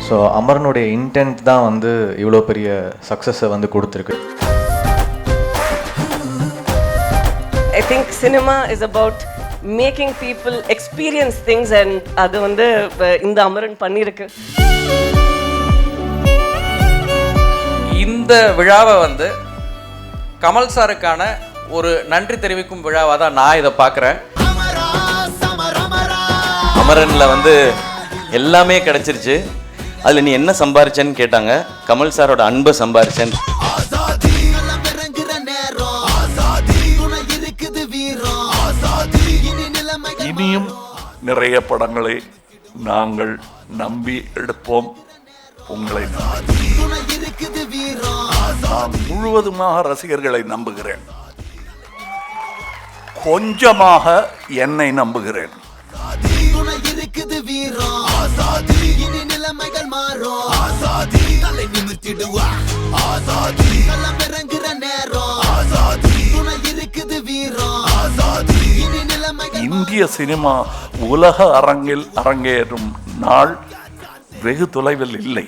So அமரனுடைய intend தான் வந்து இவ்வளோ பெரிய சக்ஸஸை வந்து கொடுத்துருக்கு. I think cinema is about making people experience things and அது வந்து இந்த அமரன் பண்ணியிருக்கு. இந்த விழாவை வந்து கமல் சாருக்கான ஒரு நன்றி தெரிவிக்கும் விழாவாக தான் நான் இதை பார்க்குறேன். அமரனில் வந்து எல்லாமே கிடச்சிருச்சு. அதில் நீ என்ன சம்பாரிச்சேன்னு கேட்டாங்க. கமல் சாரோட அன்பை சம்பாரிச்சேன். இனியும் நிறைய படங்களை நாங்கள் நம்பி எடுப்போம். உங்களை நான் முழுவதுமாக ரசிகர்களை நம்புகிறேன், கொஞ்சமாக என்னை நம்புகிறேன். இந்திய சினிமா உலக அரங்கில் அரங்கேறும் நாள் வெகு தொலைவில் இல்லை.